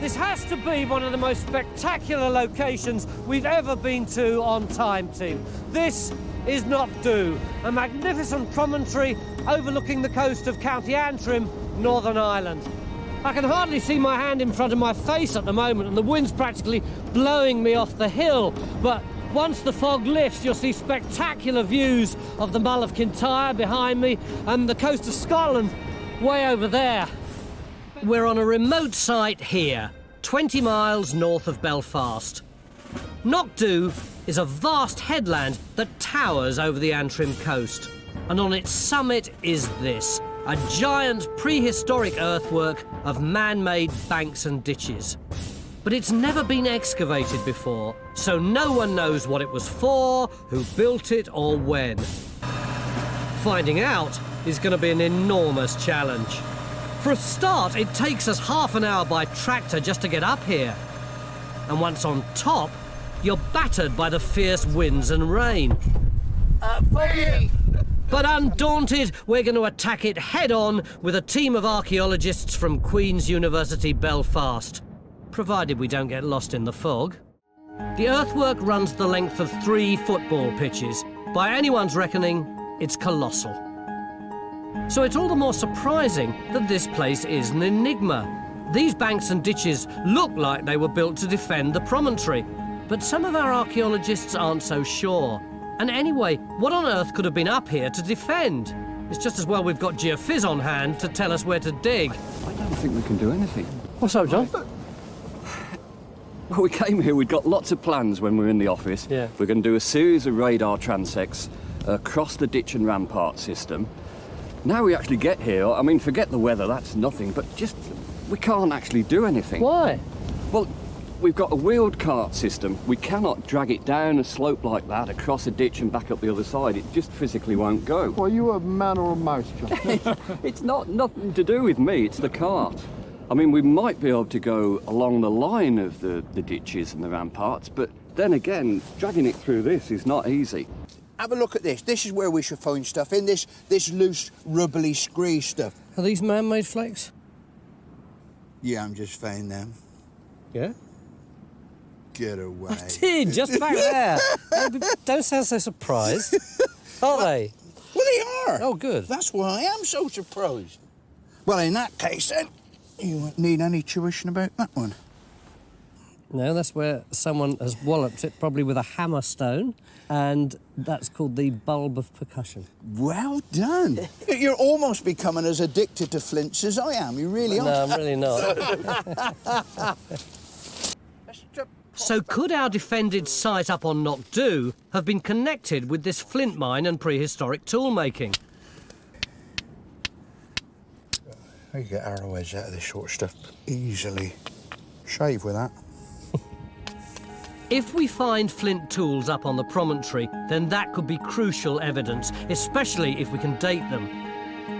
This has to be one of the most spectacular locations we've ever been to on Time Team. This is Knockdhu, a magnificent promontory overlooking the coast of County Antrim, Northern Ireland. I can hardly see my hand in front of my face at the moment, and the wind's practically blowing me off the hill. But once the fog lifts, you'll see spectacular views of the Mull of Kintyre behind me and the coast of Scotland way over there. We're on a remote site here, 20 miles north of Belfast. Knockdhu is a vast headland that towers over the Antrim coast. And on its summit is this, a giant prehistoric earthwork of man-made banks and ditches. But it's never been excavated before, so no one knows what it was for, who built it, or when. Finding out is going to be an enormous challenge. For a start, it takes us half an hour by tractor just to get up here. And once on top, you're battered by the fierce winds and rain. But undaunted, we're going to attack it head-on with a team of archaeologists from Queen's University, Belfast, provided we don't get lost in the fog. The earthwork runs the length of 3 football pitches. By anyone's reckoning, it's colossal. So it's all the more surprising that this place is an enigma. These banks and ditches look like they were built to defend the promontory, but some of our archaeologists aren't so sure. And anyway, what on earth could have been up here to defend? It's just as well we've got Geophysics on hand to tell us where to dig. I don't think we can do anything. What's up, John? Well, we came here, we'd got lots of plans when we were in the office. Yeah. We're going to do a series of radar transects across the ditch and rampart system. Now we actually get here, I mean, forget the weather, that's nothing, but just, we can't actually do anything. Why? Well, we've got a wheeled cart system. We cannot drag it down a slope like that, across a ditch and back up the other side. It just physically won't go. Well, are you a man or a mouse, John? It's nothing to do with me, it's the cart. I mean, we might be able to go along the line of the ditches and the ramparts, but then again, dragging it through this is not easy. Have a look at this. This is where we should find stuff, in this loose, rubbly, scree stuff. Are these man-made flakes? Yeah, I'm just finding them. Yeah? Get away. I did, just back there. Don't sound so surprised. Are they? Well, they are. Oh, good. That's why I am so surprised. Well, in that case, then, you won't need any tuition about that one. No, that's where someone has walloped it, probably with a hammer stone, and that's called the bulb of percussion. Well done. You're almost becoming as addicted to flints as I am. You really are. No, I'm really not. So could our defended site up on Knockdhu have been connected with this flint mine and prehistoric tool-making? You get arrowheads out of this sort of stuff easily. Shave with that. If we find flint tools up on the promontory, then that could be crucial evidence, especially if we can date them.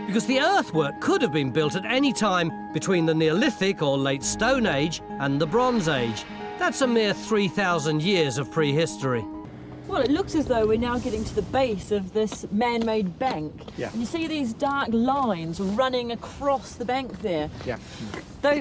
Because the earthwork could have been built at any time between the Neolithic or Late Stone Age and the Bronze Age. That's a mere 3,000 years of prehistory. Well, it looks as though we're now getting to the base of this man-made bank. Yeah. And you see these dark lines running across the bank there. Yeah.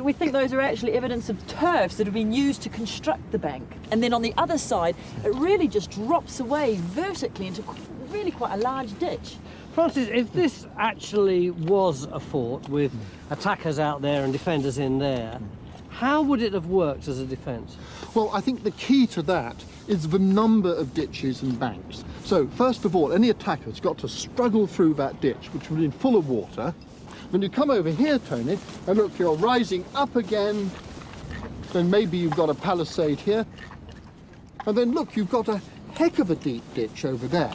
We think those are actually evidence of turfs that have been used to construct the bank. And then on the other side, it really just drops away vertically into really quite a large ditch. Francis, if this actually was a fort with attackers out there and defenders in there, how would it have worked as a defence? Well, I think the key to that is the number of ditches and banks. So, first of all, any attacker's got to struggle through that ditch, which would be full of water. When you come over here, Tony, and look, you're rising up again, then maybe you've got a palisade here. And then, look, you've got a heck of a deep ditch over there.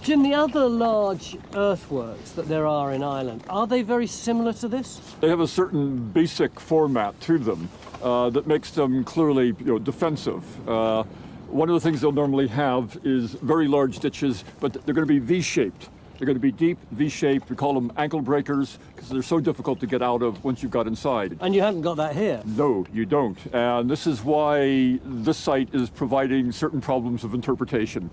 Jim, the other large earthworks that there are in Ireland, are they very similar to this? They have a certain basic format to them that makes them clearly, defensive. One of the things they'll normally have is very large ditches, but they're going to be V-shaped. They're going to be deep, V-shaped. We call them ankle breakers because they're so difficult to get out of once you've got inside. And you haven't got that here? No, you don't. And this is why this site is providing certain problems of interpretation.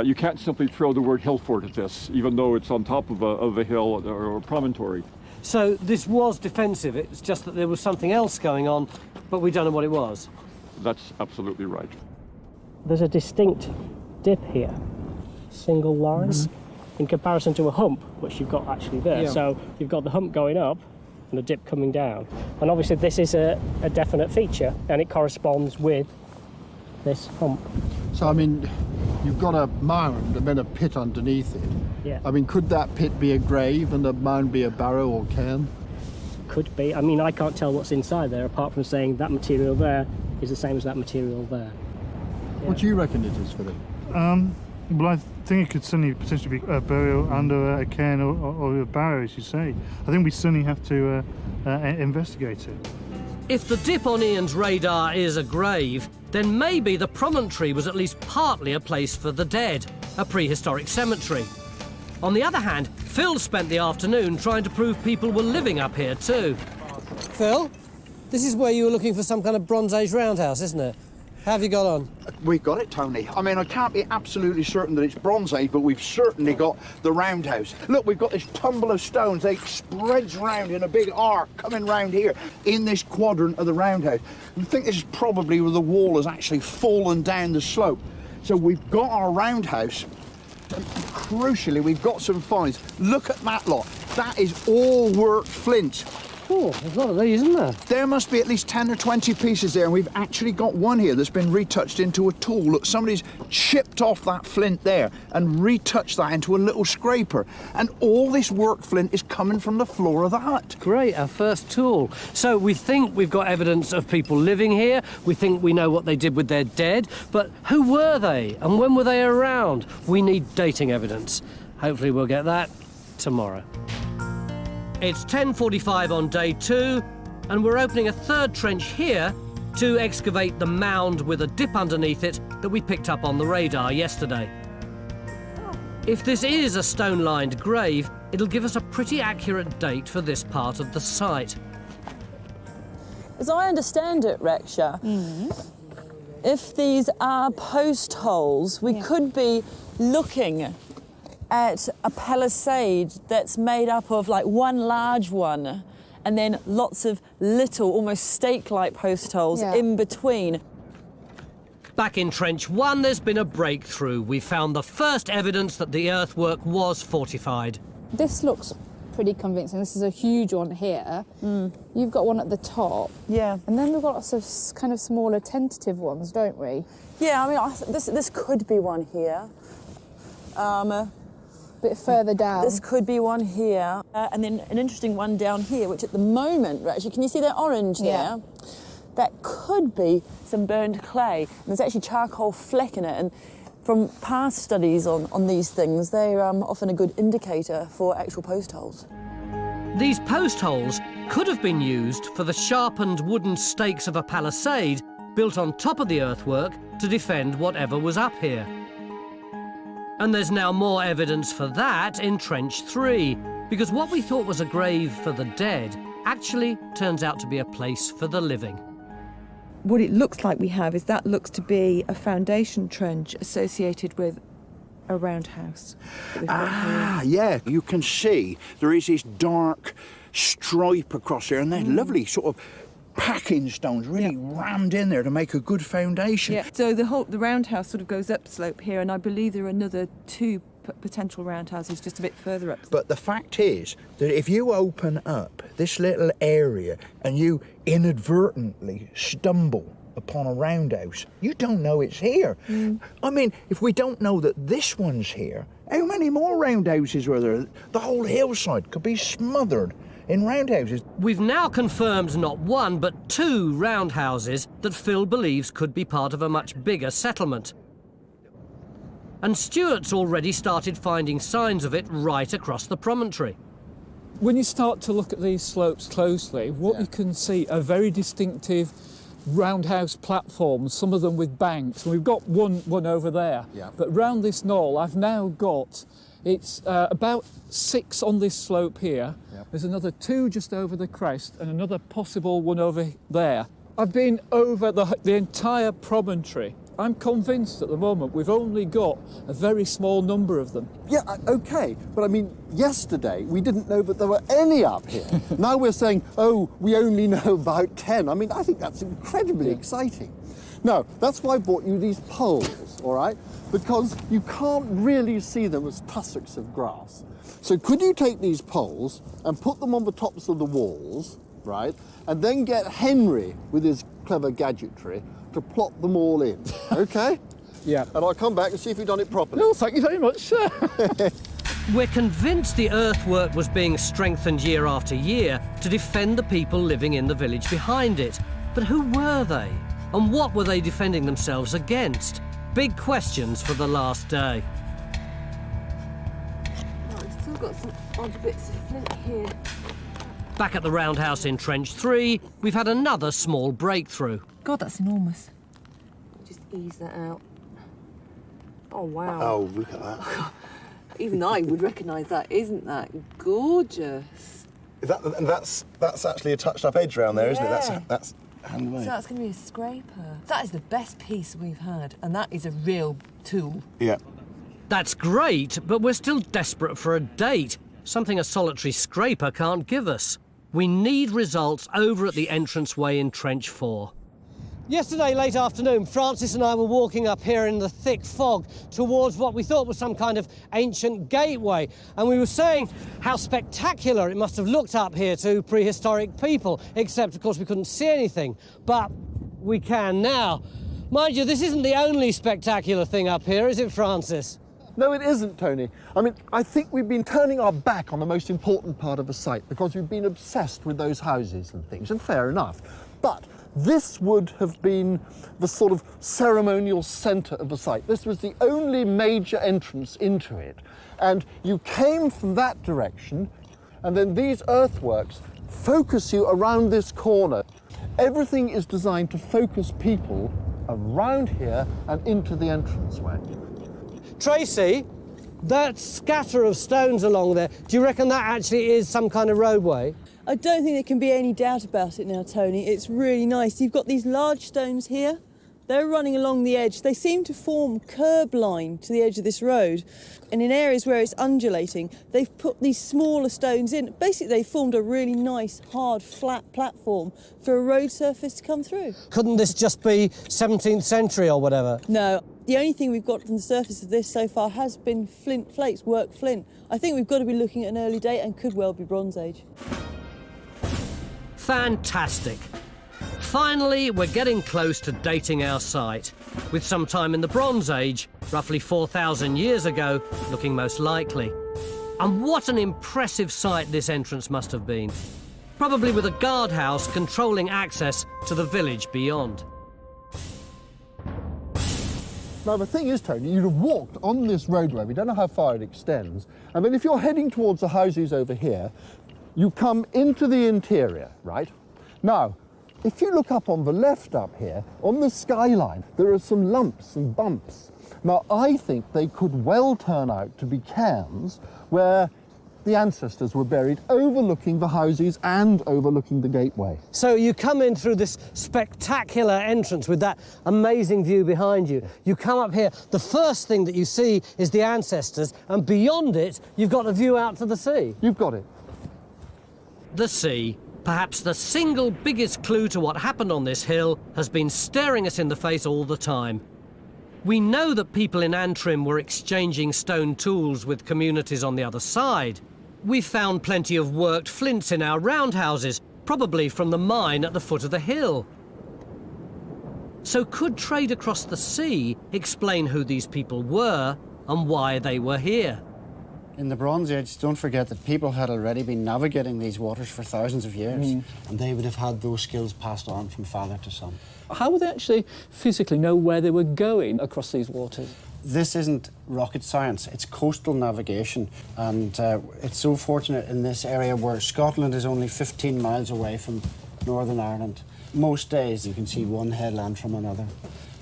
You can't simply throw the word hill fort at this, even though it's on top of a hill or a promontory. So this was defensive, it's just that there was something else going on but we don't know what it was. That's absolutely right. There's a distinct dip here, single lines, in comparison to a hump, which you've got actually there. Yeah. So you've got the hump going up and a dip coming down. And obviously this is a definite feature, and it corresponds with this hump. So, I mean, you've got a mound and then a pit underneath it. Yeah. I mean, could that pit be a grave and the mound be a barrow or cairn? Could be. I mean, I can't tell what's inside there, apart from saying that material there is the same as that material there. What do you reckon it is, Philip? Well, I think it could certainly potentially be a burial under a cairn or a barrow, as you say. I think we certainly have to investigate it. If the dip on Ian's radar is a grave, then maybe the promontory was at least partly a place for the dead, a prehistoric cemetery. On the other hand, Phil spent the afternoon trying to prove people were living up here too. Phil, this is where you were looking for some kind of Bronze Age roundhouse, isn't it? How have you got on? We've got it, Tony. I mean, I can't be absolutely certain that it's Bronze Age, but we've certainly got the roundhouse. Look, we've got this tumble of stones. They spreads round in a big arc coming round here in this quadrant of the roundhouse. I think this is probably where the wall has actually fallen down the slope. So we've got our roundhouse. And crucially, we've got some finds. Look at that lot. That is all worked flint. Oh, there's a lot of these, isn't there? There must be at least 10 or 20 pieces there, and we've actually got one here that's been retouched into a tool. Look, somebody's chipped off that flint there and retouched that into a little scraper. And all this work flint is coming from the floor of the hut. Great, our first tool. So we think we've got evidence of people living here. We think we know what they did with their dead. But who were they and when were they around? We need dating evidence. Hopefully we'll get that tomorrow. It's 10:45 on day 2, and we're opening a third trench here to excavate the mound with a dip underneath it that we picked up on the radar yesterday. If this is a stone-lined grave, it'll give us a pretty accurate date for this part of the site. As I understand it, Raksha, if these are post holes, we could be looking at a palisade that's made up of like one large one and then lots of little, almost stake-like post holes in between. Back in Trench 1, there's been a breakthrough. We found the first evidence that the earthwork was fortified. This looks pretty convincing. This is a huge one here. You've got one at the top. Yeah. And then we've got lots of kind of smaller tentative ones, don't we? Yeah, I mean, this could be one here. A bit further down. This could be one here, and then an interesting one down here, which at the moment, actually, can you see that orange there? Yeah. That could be some burned clay. And there's actually charcoal fleck in it, and from past studies on these things, they're often a good indicator for actual post holes. These post holes could have been used for the sharpened wooden stakes of a palisade built on top of the earthwork to defend whatever was up here. And there's now more evidence for that in Trench 3, because what we thought was a grave for the dead actually turns out to be a place for the living. What it looks like we have is that looks to be a foundation trench associated with a roundhouse. Ah, yeah, you can see there is this dark stripe across there, and they're lovely sort of packing stones really rammed in there to make a good foundation. Yeah. So the roundhouse sort of goes upslope here, and I believe there are another 2 potential roundhouses just a bit further up. But the fact is that if you open up this little area and you inadvertently stumble upon a roundhouse, you don't know it's here. I mean, if we don't know that this one's here, how many more roundhouses were there? The whole hillside could be smothered in roundhouses. We've now confirmed not 1 but 2 roundhouses that Phil believes could be part of a much bigger settlement. And Stuart's already started finding signs of it right across the promontory. When you start to look at these slopes closely, what you can see are very distinctive roundhouse platforms, some of them with banks. And we've got one over there. But round this knoll, I've now got, it's about 6 on this slope here. There's another 2 just over the crest and another possible one over there. I've been over the entire promontory I'm convinced at the moment we've only got a very small number of them. Yeah, okay, but I mean, yesterday we didn't know that there were any up here. Now we're saying, oh, we only know about 10. I mean, I think that's incredibly exciting. No, that's why I bought you these poles, all right? Because you can't really see them as tussocks of grass. So could you take these poles and put them on the tops of the walls, right? And then get Henry, with his clever gadgetry, to plot them all in, okay? Yeah. And I'll come back and see if you've done it properly. No, thank you very much, sir. We're convinced the earthwork was being strengthened year after year to defend the people living in the village behind it. But who were they? And what were they defending themselves against? Big questions for the last day. Oh, I've still got some odd bits of flint here. Back at the roundhouse in Trench 3, we've had another small breakthrough. God, that's enormous. Just ease that out. Oh, wow. Oh, look at that. Even I would recognise that. Isn't that gorgeous? That's actually a touched-up edge around there, isn't it? Yeah. That's handmade. So that's going to be a scraper. That is the best piece we've had, and that is a real tool. Yeah. That's great, but we're still desperate for a date, something a solitary scraper can't give us. We need results over at the entranceway in Trench 4. Yesterday, late afternoon, Francis and I were walking up here in the thick fog towards what we thought was some kind of ancient gateway. And we were saying how spectacular it must have looked up here to prehistoric people, except, of course, we couldn't see anything. But we can now. Mind you, this isn't the only spectacular thing up here, is it, Francis? No, it isn't, Tony. I mean, I think we've been turning our back on the most important part of the site because we've been obsessed with those houses and things, and fair enough. But this would have been the sort of ceremonial centre of the site. This was the only major entrance into it. And you came from that direction, and then these earthworks focus you around this corner. Everything is designed to focus people around here and into the entranceway. Tracy, that scatter of stones along there, do you reckon that actually is some kind of roadway? I don't think there can be any doubt about it now, Tony. It's really nice. You've got these large stones here. They're running along the edge. They seem to form curb line to the edge of this road. And in areas where it's undulating, they've put these smaller stones in. Basically, they formed a really nice, hard, flat platform for a road surface to come through. Couldn't this just be 17th century or whatever? No. The only thing we've got from the surface of this so far has been flint flakes, worked flint. I think we've got to be looking at an early date and could well be Bronze Age. Fantastic. Finally, we're getting close to dating our site, with some time in the Bronze Age, roughly 4,000 years ago, looking most likely. And what an impressive sight this entrance must have been. Probably with a guardhouse controlling access to the village beyond. Now, the thing is, Tony, you'd have walked on this roadway, we don't know how far it extends, and then if you're heading towards the houses over here, you come into the interior, right? Now, if you look up on the left up here, on the skyline, there are some lumps and bumps. Now, I think they could well turn out to be cairns where the ancestors were buried, overlooking the houses and overlooking the gateway. So you come in through this spectacular entrance with that amazing view behind you. You come up here, the first thing that you see is the ancestors, and beyond it, you've got a view out to the sea. You've got it. The sea, perhaps the single biggest clue to what happened on this hill, has been staring us in the face all the time. We know that people in Antrim were exchanging stone tools with communities on the other side. We found plenty of worked flints in our roundhouses, probably from the mine at the foot of the hill. So could trade across the sea explain who these people were and why they were here? In the Bronze Age, don't forget that people had already been navigating these waters for thousands of years, and they would have had those skills passed on from father to son. How would they actually physically know where they were going across these waters? This isn't rocket science, it's coastal navigation, and it's so fortunate in this area where Scotland is only 15 miles away from Northern Ireland. Most days you can see one headland from another.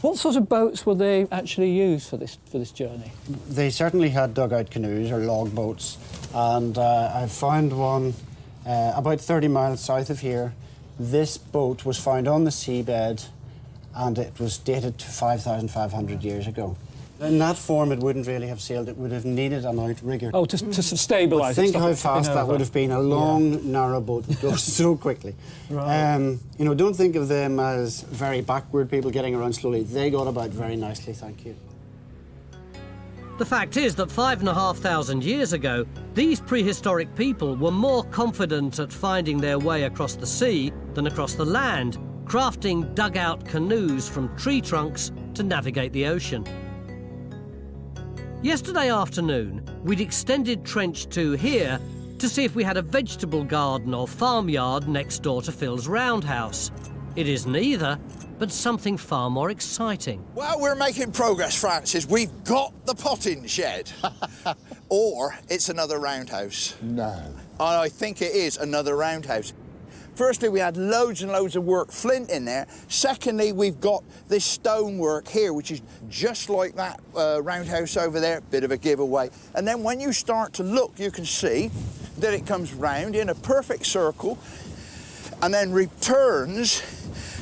What sort of boats would they actually use for this journey? They certainly had dugout canoes or log boats, and I found one about 30 miles south of here. This boat was found on the seabed and it was dated to 5,500 years ago. In that form, it wouldn't really have sailed. It would have needed an outrigger. Oh, to stabilise it. Think how fast that would have been. A long, narrow boat that goes so quickly. Right. You know, don't think of them as very backward people getting around slowly. They got about very nicely, thank you. The fact is that 5,500 years ago, these prehistoric people were more confident at finding their way across the sea than across the land, crafting dugout canoes from tree trunks to navigate the ocean. Yesterday afternoon, we'd extended Trench 2 here to see if we had a vegetable garden or farmyard next door to Phil's roundhouse. It is neither, but something far more exciting. Well, we're making progress, Francis. We've got the potting shed. Or it's another roundhouse. No. I think it is another roundhouse. Firstly, we had loads and loads of work flint in there. Secondly, we've got this stonework here, which is just like that roundhouse over there, bit of a giveaway. And then when you start to look, you can see that it comes round in a perfect circle and then returns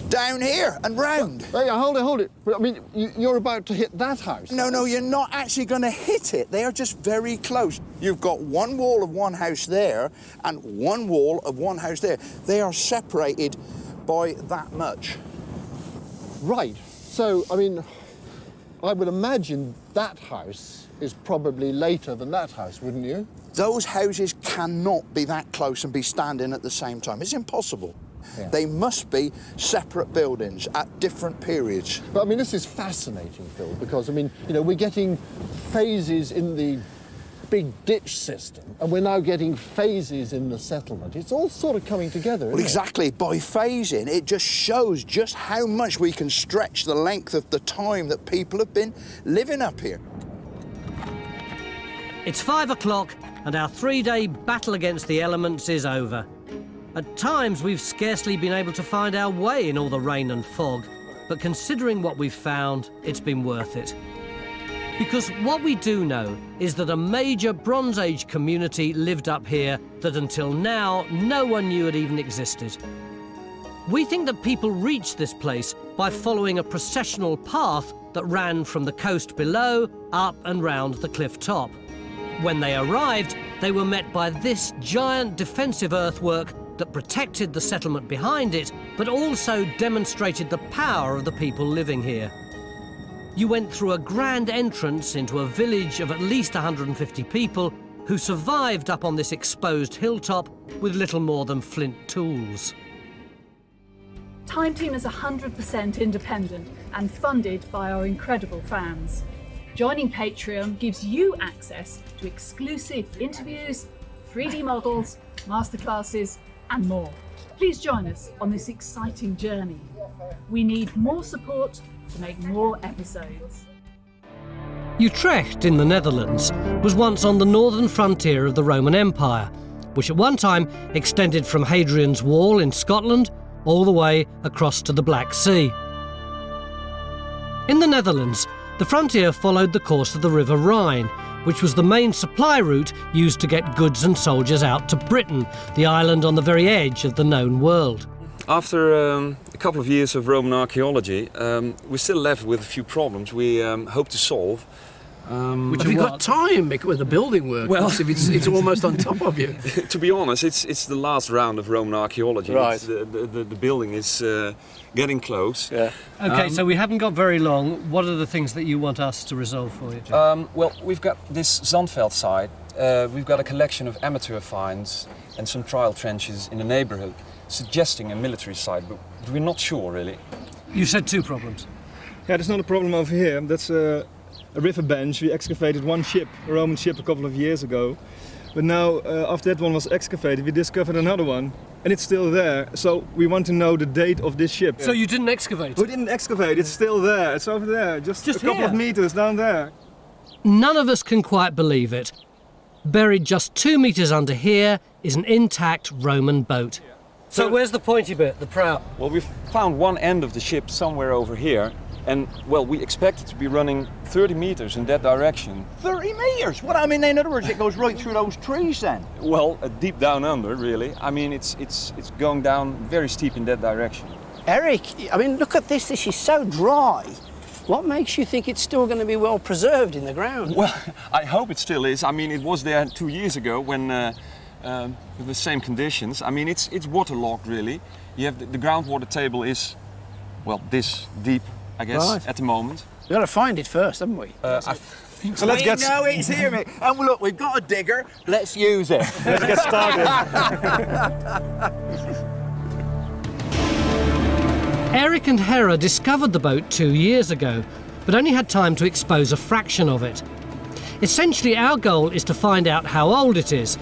down here and round. Hey, hold it. I mean, you're about to hit that house. No, you're not actually going to hit it. They are just very close. You've got one wall of one house there and one wall of one house there. They are separated by that much. Right. So, I mean, I would imagine that house is probably later than that house, wouldn't you? Those houses cannot be that close and be standing at the same time. It's impossible. Yeah. They must be separate buildings at different periods. But I mean, this is fascinating, Phil, because I mean, you know, we're getting phases in the big ditch system, and we're now getting phases in the settlement. It's all sort of coming together, isn't Well, exactly. By phasing, it just shows just how much we can stretch the length of the time that people have been living up here. It's 5 o'clock, and our 3-day battle against the elements is over. At times, we've scarcely been able to find our way in all the rain and fog, but considering what we've found, it's been worth it. Because what we do know is that a major Bronze Age community lived up here that until now, no one knew it even existed. We think that people reached this place by following a processional path that ran from the coast below, up and round the cliff top. When they arrived, they were met by this giant defensive earthwork that protected the settlement behind it, but also demonstrated the power of the people living here. You went through a grand entrance into a village of at least 150 people who survived up on this exposed hilltop with little more than flint tools. Time Team is 100% independent and funded by our incredible fans. Joining Patreon gives you access to exclusive interviews, 3D models, masterclasses, and more. Please join us on this exciting journey. We need more support to make more episodes. Utrecht in the Netherlands was once on the northern frontier of the Roman Empire, which at one time extended from Hadrian's Wall in Scotland all the way across to the Black Sea. In the Netherlands, the frontier followed the course of the River Rhine, which was the main supply route used to get goods and soldiers out to Britain, the island on the very edge of the known world. After a couple of years of Roman archaeology, we're still left with a few problems we hope to solve. Have you got time with the building work? Well, if it's almost on top of you. To be honest, it's the last round of Roman archaeology. Right. The building is getting close. Yeah. OK, so we haven't got very long. What are the things that you want us to resolve for you? Well, we've got this Zandveld site. We've got a collection of amateur finds and some trial trenches in the neighbourhood, suggesting a military site, but we're not sure, really. You said two problems. Yeah, there's not a problem over here. That's a river bench. We excavated one ship, a Roman ship, a couple of years ago. But now, after that one was excavated, we discovered another one, and it's still there. So we want to know the date of this ship. So you didn't excavate? We didn't excavate, it's still there. It's over there, just a couple of meters down there. None of us can quite believe it. Buried just 2 meters under here is an intact Roman boat. So where's the pointy bit, the prow? Well, we've found one end of the ship somewhere over here, and, well, we expect it to be running 30 meters in that direction. 30 metres? What, I mean, in other words, it goes right through those trees then? Well, deep down under, really. I mean, it's going down very steep in that direction. Eric, I mean, look at this. This is so dry. What makes you think it's still going to be well preserved in the ground? Well, I hope it still is. I mean, it was there 2 years ago when with the same conditions. I mean, it's waterlogged really. You have the groundwater table is, well, this deep, I guess, Right. at the moment. We've got to find it first, haven't we? I think so. We know it's here, mate. And look, we've got a digger. Let's use it. Let's get started. Eric and Hera discovered the boat 2 years ago, but only had time to expose a fraction of it. Essentially, our goal is to find out how old it is,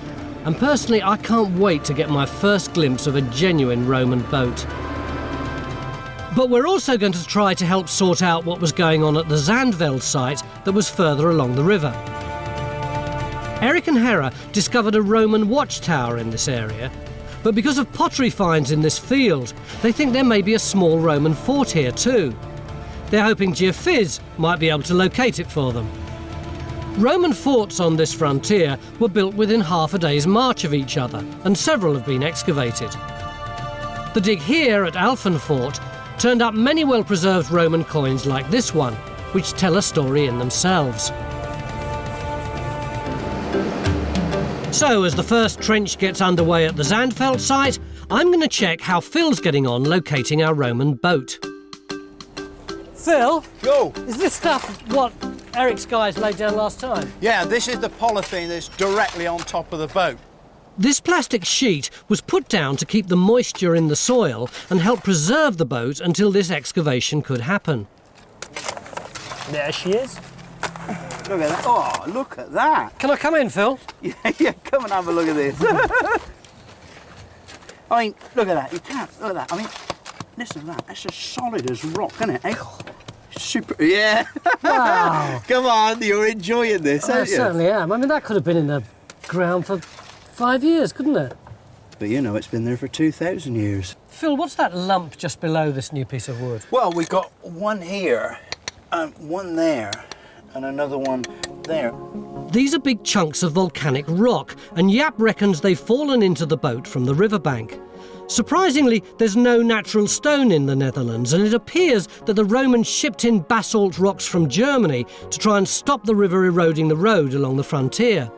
and personally, I can't wait to get my first glimpse of a genuine Roman boat. But we're also going to try to help sort out what was going on at the Zandveld site that was further along the river. Eric and Hera discovered a Roman watchtower in this area, but because of pottery finds in this field, they think there may be a small Roman fort here too. They're hoping Geophyz might be able to locate it for them. Roman forts on this frontier were built within half a day's march of each other, and several have been excavated. The dig here at Alphen Fort turned up many well-preserved Roman coins like this one, which tell a story in themselves. So, as the first trench gets underway at the Zandveld site, I'm going to check how Phil's getting on locating our Roman boat. Phil? Go! Is this stuff what Eric's guys laid down last time? Yeah, this is the polythene that's directly on top of the boat. This plastic sheet was put down to keep the moisture in the soil and help preserve the boat until this excavation could happen. There she is. Look at that. Oh, look at that. Can I come in, Phil? Yeah, come and have a look at this. I mean, look at that. You can't. Look at that. I mean, listen to that. That's as solid as rock, isn't it? Eh? Super. Yeah. Wow. Come on, you're enjoying this, I aren't you? certainly am. I mean, that could have been in the ground for 5 years, couldn't it? But you know, it's been there for 2,000 years. Phil, what's that lump just below this new piece of wood? Well, we've got one here, and one there, and another one there. These are big chunks of volcanic rock, and Jaap reckons they've fallen into the boat from the riverbank. Surprisingly, there's no natural stone in the Netherlands, and it appears that the Romans shipped in basalt rocks from Germany to try and stop the river eroding the road along the frontier.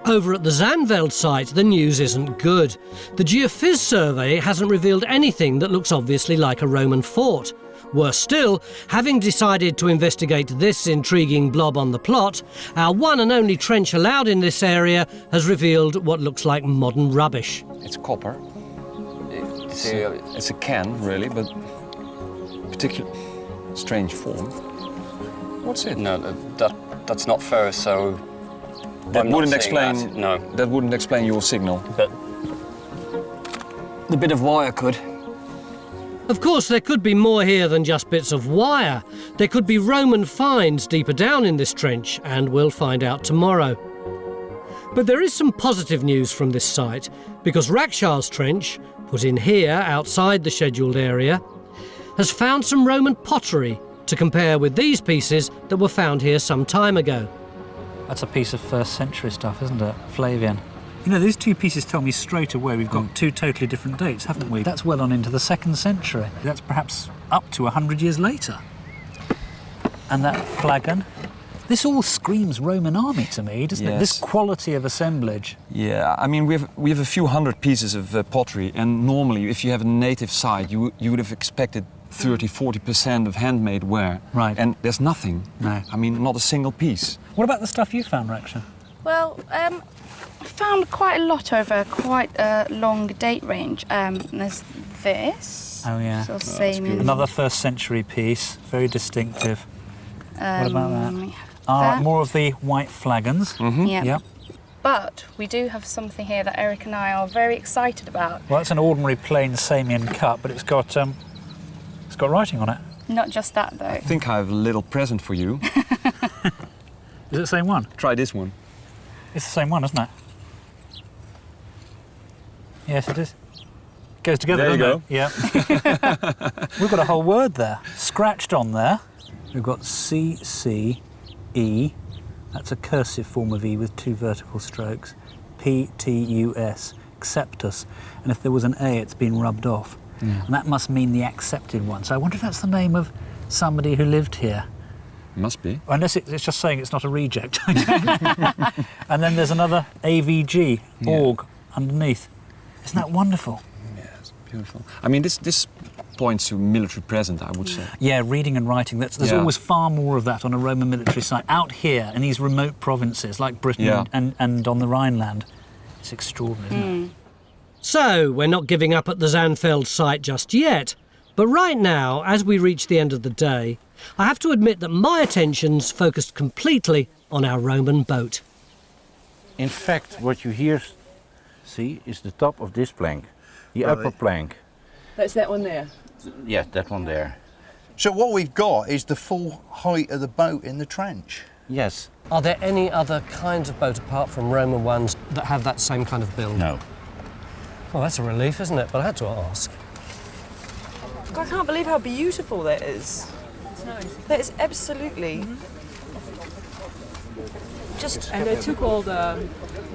Over at the Zandveld site, the news isn't good. The Geophyz survey hasn't revealed anything that looks obviously like a Roman fort. Worse still, having decided to investigate this intriguing blob on the plot, our one and only trench allowed in this area has revealed what looks like modern rubbish. It's copper. It's a can, really, but particular strange form. What's it? No, that's not ferrous, so That I'm not wouldn't seeing explain. that, no. That wouldn't explain your signal. But the bit of wire could. Of course, there could be more here than just bits of wire. There could be Roman finds deeper down in this trench, and we'll find out tomorrow. But there is some positive news from this site, because Rakshas's trench, put in here outside the scheduled area, has found some Roman pottery to compare with these pieces that were found here some time ago. That's a piece of 1st century stuff, isn't it? Flavian. You know, these two pieces tell me straight away we've got two totally different dates, haven't we? That's well on into the 2nd century. That's perhaps up to 100 years later. And that flagon. This all screams Roman army to me, doesn't it? This quality of assemblage. Yeah, I mean, we have a few hundred pieces of pottery, and normally, if you have a native site, you would have expected 30–40% of handmade ware. Right. And there's nothing. No. I mean, not a single piece. What about the stuff you found, Raksha? Well, I found quite a lot over quite a long date range. There's this. Oh, yeah. Sort of same in- Another 1st century piece, very distinctive. What about that? we have Ah, that. more of the white flagons. Mhm. Yep. Yep. But we do have something here that Eric and I are very excited about. Well, it's an ordinary plain Samian cup, but it's got writing on it. Not just that, though. I think I have a little present for you. Is it the same one? Try this one. It's the same one, isn't it? Yes, it is. Goes together, There you doesn't it? Yeah. We've got a whole word there, scratched on there. We've got CCE. That's a cursive form of E with 2 vertical strokes. PTUS, acceptus. And if there was an A, it's been rubbed off. And that must mean the accepted one. So I wonder if that's the name of somebody who lived here. Must be. Unless it's just saying it's not a reject. And then there's another AVG, org, underneath. Isn't that wonderful? Yeah, it's beautiful. I mean, this points to military present, I would say. Yeah, reading and writing. There's always far more of that on a Roman military site. Out here, in these remote provinces, like Britain and on the Rhineland, it's extraordinary, isn't it? So, we're not giving up at the Zandveld site just yet. But right now, as we reach the end of the day, I have to admit that my attention's focused completely on our Roman boat. In fact, what you here see is the top of this plank, the upper plank. That's that one there? Yeah, that one there. So what we've got is the full height of the boat in the trench? Yes. Are there any other kinds of boat apart from Roman ones that have that same kind of build? No. Well, that's a relief, isn't it? But I had to ask. I can't believe how beautiful that is. It's nice. That is absolutely... Just... And they took all the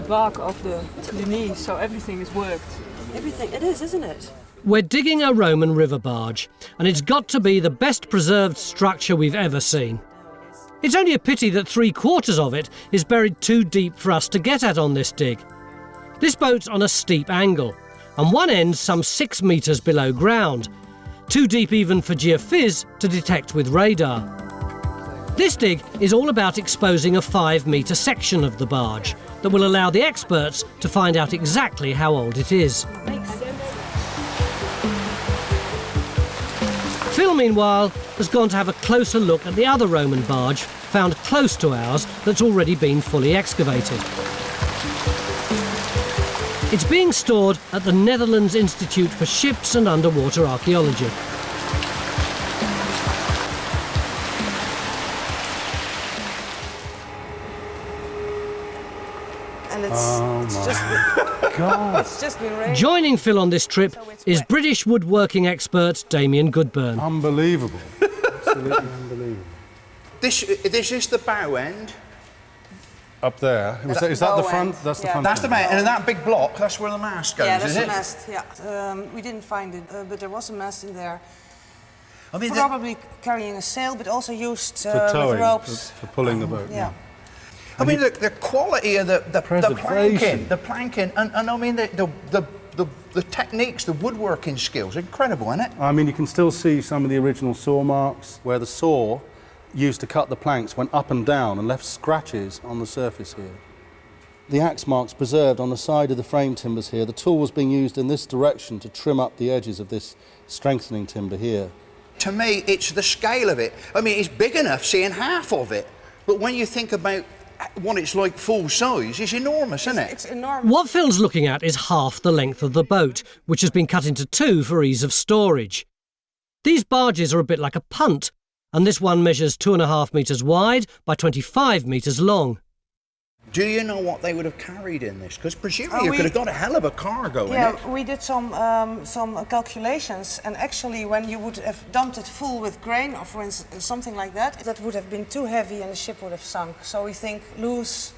bark off the knee, so everything is worked. Everything, it is, isn't it? We're digging a Roman river barge, and it's got to be the best preserved structure we've ever seen. It's only a pity that 3/4 of it is buried too deep for us to get at on this dig. This boat's on a steep angle, and one end's some 6 metres below ground, too deep even for geophys to detect with radar. This dig is all about exposing a 5-metre section of the barge that will allow the experts to find out exactly how old it is. Phil, meanwhile, has gone to have a closer look at the other Roman barge found close to ours that's already been fully excavated. It's being stored at the Netherlands Institute for Ships and Underwater Archaeology. And it's just been raining. Joining Phil on this trip is British woodworking expert Damien Goodburn. Unbelievable. Absolutely unbelievable. This is the bow end. Up there. Is that the front? That's the front. That's the mast. And in that big block, that's where the mast goes, yeah, that's is the it? mast, yeah. We didn't find it, but there was a mast in there. I mean, probably carrying a sail, but also used for towing, with ropes. for pulling the boat. Yeah. I mean, the quality of the planking, and I mean the techniques, the woodworking skills, incredible, isn't it? I mean, you can still see some of the original saw marks where the saw used to cut the planks went up and down and left scratches on the surface here. The axe marks preserved on the side of the frame timbers here. The tool was being used in this direction to trim up the edges of this strengthening timber here. To me, it's the scale of it. I mean, it's big enough seeing half of it, but when you think about what it's like full size, it's enormous, isn't it? It's enormous. What Phil's looking at is half the length of the boat, which has been cut into 2 for ease of storage. These barges are a bit like a punt, and this one measures 2.5 metres wide by 25 metres long. Do you know what they would have carried in this? Because presumably you could have got a hell of a cargo in it. Yeah, we did some calculations, and actually when you would have dumped it full with grain, or for instance something like that, that would have been too heavy and the ship would have sunk. So we think loose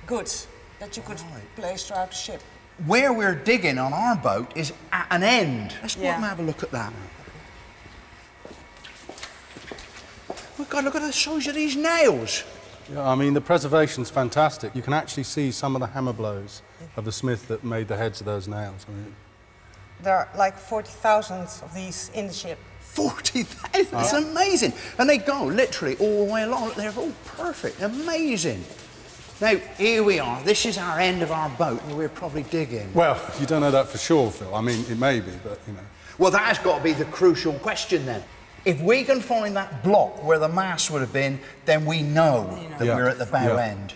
goods that you could place throughout the ship. Where we're digging on our boat is at an end. Let's go up and have a look at that. Oh God, look at the size of these nails. Yeah, I mean, the preservation's fantastic. You can actually see some of the hammer blows of the smith that made the heads of those nails. I mean, there are like 40,000 of these in the ship. 40,000? That's amazing. And they go literally all the way along. They're all perfect, amazing. Now, here we are. This is our end of our boat where we're probably digging. well, you don't know that for sure, Phil. I mean, it may be, but, you know. Well, that has got to be the crucial question then. If we can find that block where the mast would have been, then we know that we're at the bow end.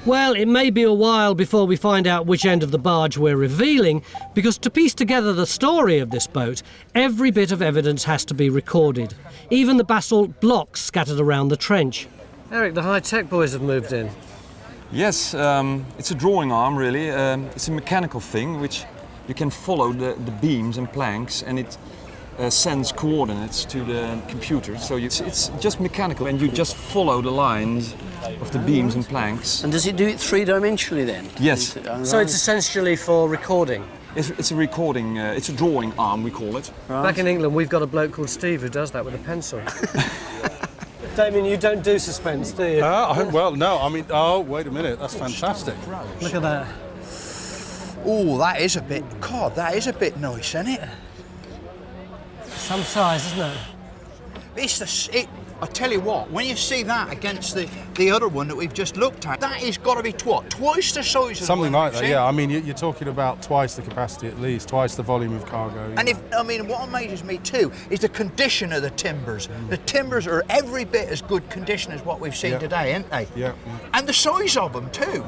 Well, it may be a while before we find out which end of the barge we're revealing, because to piece together the story of this boat, every bit of evidence has to be recorded, even the basalt blocks scattered around the trench. Eric, the high-tech boys have moved in. Yes, it's a drawing arm, really. It's a mechanical thing, which you can follow the beams and planks, and it sends coordinates to the computer. So it's just mechanical, and you just follow the lines of the beams and planks. And does it do it 3-dimensionally then? Yes. So it's essentially for recording? It's a recording, it's a drawing arm, we call it. Back in England, we've got a bloke called Steve who does that with a pencil. Damien, you don't do suspense, do you? Well, no, I mean, oh, wait a minute, that's fantastic. Look at that. Oh, that is a bit, God, that is a bit nice, isn't it? Some size, isn't it? I tell you what, when you see that against the other one that we've just looked at, that has got to be twice the size of Something the one like that, yeah. I mean, you're talking about twice the capacity at least, twice the volume of cargo. And what amazes me too is the condition of the timbers. The timbers are every bit as good condition as what we've seen today, aren't they? Yeah. And the size of them too.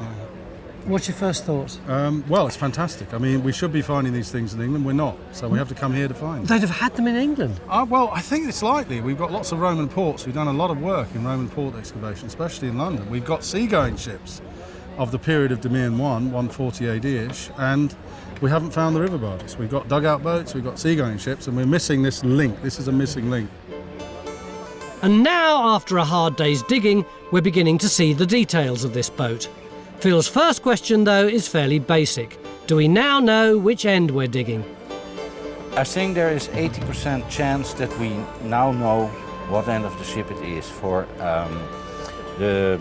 What's your first thoughts? Well, it's fantastic. I mean, we should be finding these things in England. We're not, so we have to come here to find them. They'd have had them in England. Well, I think it's likely. We've got lots of Roman ports. We've done a lot of work in Roman port excavation, especially in London. We've got seagoing ships of the period of Demesne 140 AD-ish, and we haven't found the river barges. We've got dugout boats, we've got seagoing ships, and we're missing this link. This is a missing link. And now, after a hard day's digging, we're beginning to see the details of this boat. Phil's first question, though, is fairly basic. Do we now know which end we're digging? I think there is 80% chance that we now know what end of the ship it is. For the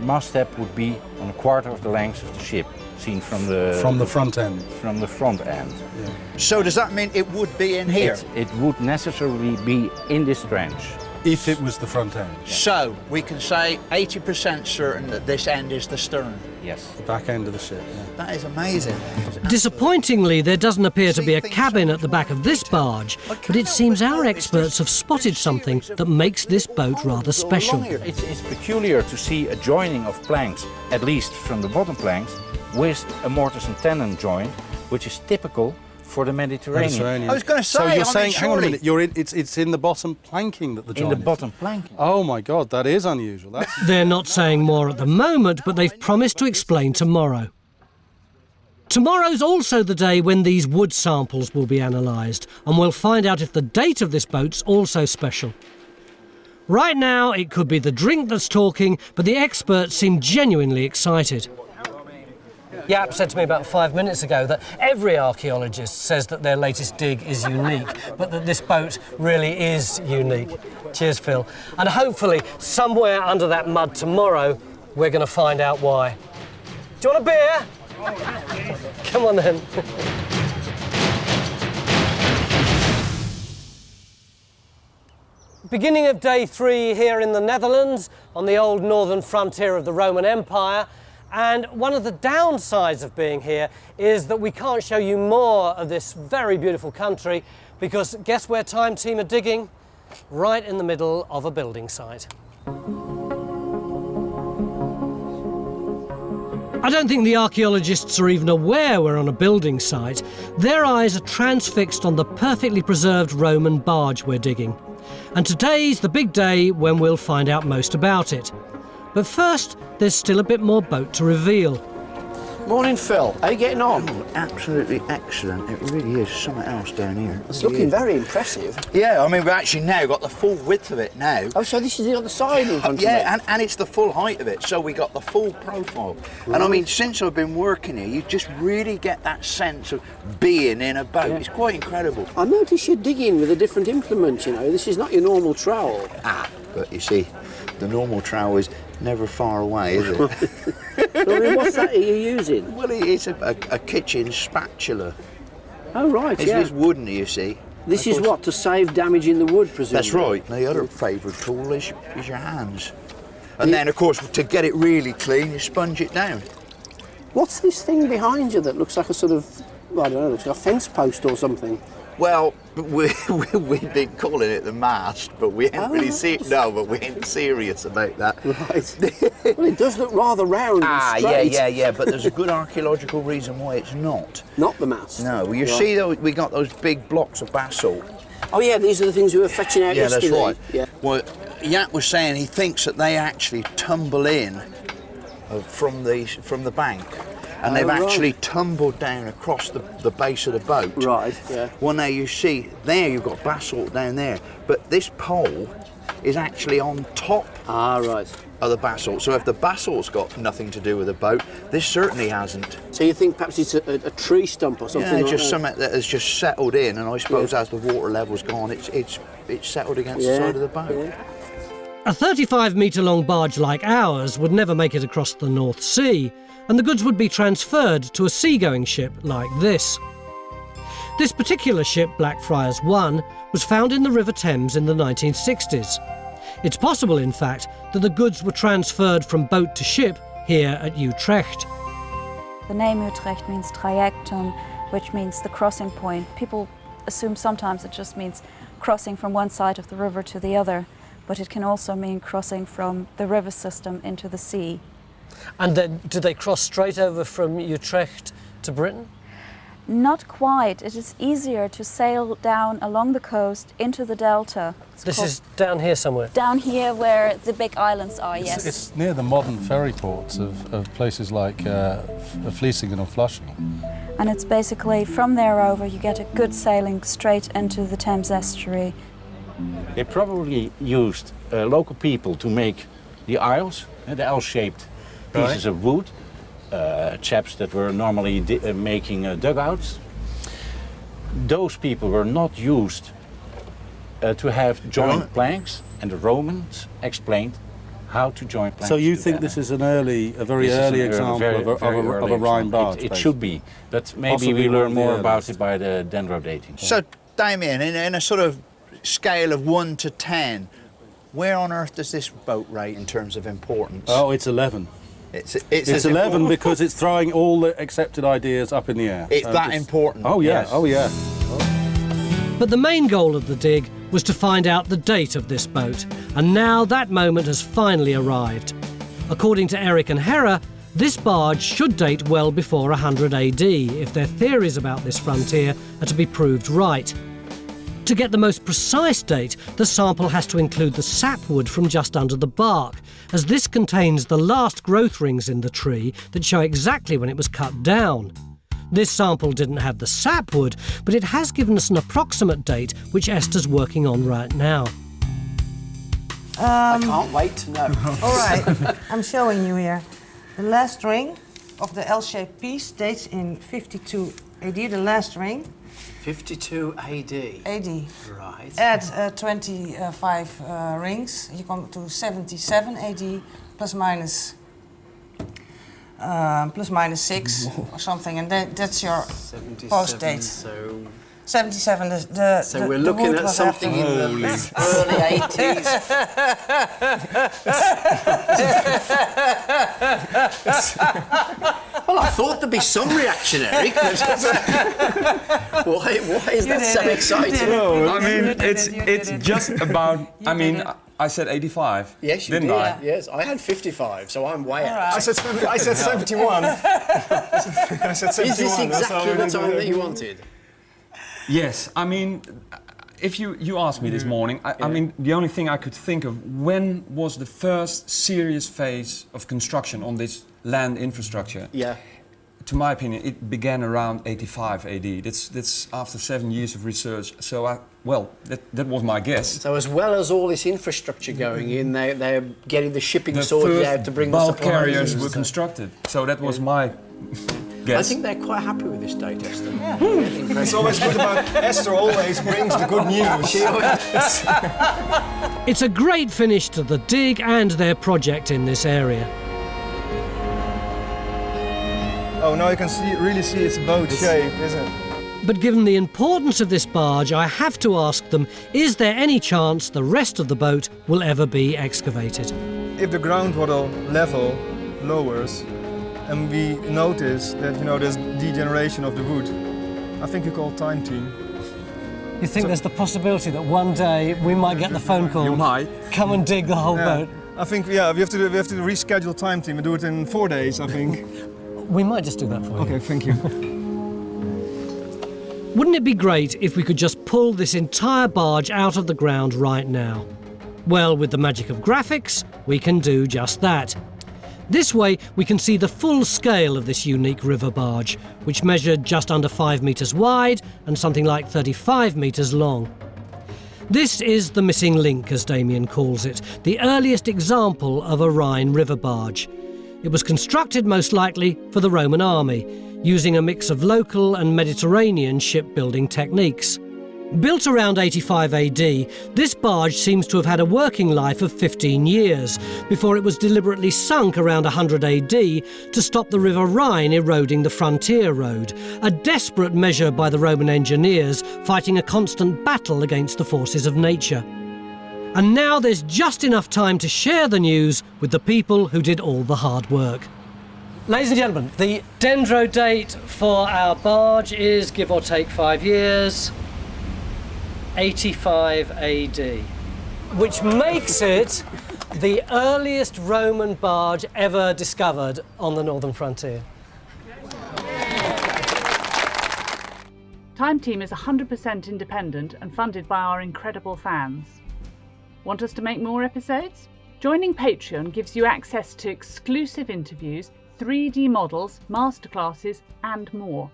masthead would be on a quarter of the length of the ship, seen from the front end. From the front end. Yeah. So does that mean it would be in here? It would necessarily be in this trench. If it was the front end. So we can say 80% certain that this end is the stern. Yes. The back end of the ship, yeah. That is amazing. Disappointingly, there doesn't appear to be a cabin at the back of this barge, but it seems our experts have spotted something that makes this boat rather special. It's peculiar to see a joining of planks, at least from the bottom planks, with a mortise and tenon joint, which is typical for the Mediterranean. I was going to say, so you're saying, hang on a surely- minute, it's in the bottom planking that the joint In the is? bottom planking. Oh my God, that is unusual. They're not saying more at the moment, but they've promised to explain tomorrow. Tomorrow's also the day when these wood samples will be analysed, and we'll find out if the date of this boat's also special. Right now, it could be the drink that's talking, but the experts seem genuinely excited. Yap said to me about 5 minutes ago that every archaeologist says that their latest dig is unique, but that this boat really is unique. Cheers, Phil. And hopefully, somewhere under that mud tomorrow, we're going to find out why. Do you want a beer? Come on then. Beginning of day 3 here in the Netherlands, on the old northern frontier of the Roman Empire. And one of the downsides of being here is that we can't show you more of this very beautiful country, because guess where Time Team are digging? Right in the middle of a building site. I don't think the archaeologists are even aware we're on a building site. Their eyes are transfixed on the perfectly preserved Roman barge we're digging. And today's the big day when we'll find out most about it. But first, there's still a bit more boat to reveal. Morning, Phil. How are you getting on? Oh, absolutely excellent. It really is something else down here. It's looking very impressive. Yeah, I mean, we've actually now got the full width of it now. Oh, so this is the other side in front of yeah, it? and it's the full height of it, so we got the full profile. Right. And I mean, since I've been working here, you just really get that sense of being in a boat. Yeah. It's quite incredible. I notice you're digging with a different implement, you know. This is not your normal trowel. But you see, the normal trowel is never far away, is it? I mean, what's that are you using? Well, it's a kitchen spatula. Oh, right, It's wooden, you see. This is what, to save damage in the wood, presumably? That's right. The other favourite tool is your hands. And then, of course, to get it really clean, you sponge it down. What's this thing behind you that looks like a sort of, I don't know, looks like a fence post or something? Well, we've been calling it the mast, but we ain't really but we ain't serious about that. Right. Well, it does look rather round and straight. Yeah, but there's a good archaeological reason why it's not. Not the mast? No, well, you see, we got those big blocks of basalt. Oh, yeah, these are the things we were fetching out yesterday. Yeah, that's right. Yeah. Well, Yat was saying he thinks that they actually tumble in from the bank. and they've actually tumbled down across the base of the boat. Right, yeah. Well, now you see, there you've got basalt down there, but this pole is actually on top of the basalt. So if the basalt's got nothing to do with the boat, this certainly hasn't. So you think perhaps it's a tree stump or something? Yeah, like just that? something that has just settled in, and I suppose as the water level's gone, it's settled against the side of the boat. A 35-metre-long barge like ours would never make it across the North Sea, and the goods would be transferred to a seagoing ship like this. This particular ship, Blackfriars 1, was found in the River Thames in the 1960s. It's possible, in fact, that the goods were transferred from boat to ship here at Utrecht. The name Utrecht means trajectum, which means the crossing point. People assume sometimes it just means crossing from one side of the river to the other, but it can also mean crossing from the river system into the sea. And then, do they cross straight over from Utrecht to Britain? Not quite. It is easier to sail down along the coast into the delta. This is down here somewhere? Down here where the big islands are, yes. It's near the modern ferry ports of places like Vlissingen or Flushing. And it's basically from there over you get a good sailing straight into the Thames estuary. They probably used local people to make the aisles, the L-shaped pieces of wood. Chaps that were normally making dugouts. Those people were not used to have joint planks, and the Romans explained how to join planks. So you think this is a very early example of a Rhine barge? It should be, but maybe we learn more about it by the dendrodating. So, Damien, in a sort of scale of 1 to 10, where on earth does this boat rate in terms of importance? Oh, it's 11. It's 11 because it's throwing all the accepted ideas up in the air. It's that important? Oh, yeah, Yes. oh, yeah. But the main goal of the dig was to find out the date of this boat, and now that moment has finally arrived. According to Eric and Hera, this barge should date well before 100 AD if their theories about this frontier are to be proved right. To get the most precise date, the sample has to include the sapwood from just under the bark, as this contains the last growth rings in the tree that show exactly when it was cut down. This sample didn't have the sapwood, but it has given us an approximate date which Esther's working on right now. I can't wait to know. All right, I'm showing you here. The last ring of the L-shaped piece dates in 52 AD, the last ring. 52 AD. AD. Right. Add 25 rings, you come to 77 AD, plus minus 6 or something, and that's your post date. So 77. So we're looking at something in the early 80s. Well, I thought there'd be some reaction, Eric. Why is that so exciting? No, I mean, it's just about, I mean, I said 85. Yes, you didn't did. I? Yes, I had 55, so I'm way out. I said 71. I said 71. Is this exactly the time that you wanted? Yes, I mean, if you asked me this morning, I mean, the only thing I could think of, when was the first serious phase of construction on this land infrastructure? Yeah. To my opinion, it began around 85 AD. That's after 7 years of research. So, that was my guess. So as well as all this infrastructure going in, they're getting the shipping sorted out to bring the bulk supplies carriers and were stuff. constructed. So that was my guess. I think they're quite happy with this date, Esther. It's always good about Esther always brings the good news. It's a great finish to the dig and their project in this area. Oh, now you can really see its boat shape, isn't it? But given the importance of this barge, I have to ask them, is there any chance the rest of the boat will ever be excavated? If the groundwater level lowers and we notice that, there's degeneration of the wood, I think you call time team. You think there's the possibility that one day we might get the phone call? You might. Come and dig the whole boat. I think, we have to reschedule time team and do it in 4 days, I think. We might just do that for you. Okay, thank you. Wouldn't it be great if we could just pull this entire barge out of the ground right now? Well, with the magic of graphics, we can do just that. This way we can see the full scale of this unique river barge, which measured just under 5 metres wide and something like 35 metres long. This is the missing link, as Damien calls it, the earliest example of a Rhine river barge. It was constructed most likely for the Roman army, using a mix of local and Mediterranean shipbuilding techniques. Built around 85 AD, this barge seems to have had a working life of 15 years before it was deliberately sunk around 100 AD to stop the River Rhine eroding the frontier road, a desperate measure by the Roman engineers fighting a constant battle against the forces of nature. And now there's just enough time to share the news with the people who did all the hard work. Ladies and gentlemen, the dendro date for our barge is, give or take 5 years, 85 AD, which makes it the earliest Roman barge ever discovered on the northern frontier. Time Team is 100% independent and funded by our incredible fans. Want us to make more episodes? Joining Patreon gives you access to exclusive interviews, 3D models, masterclasses and more.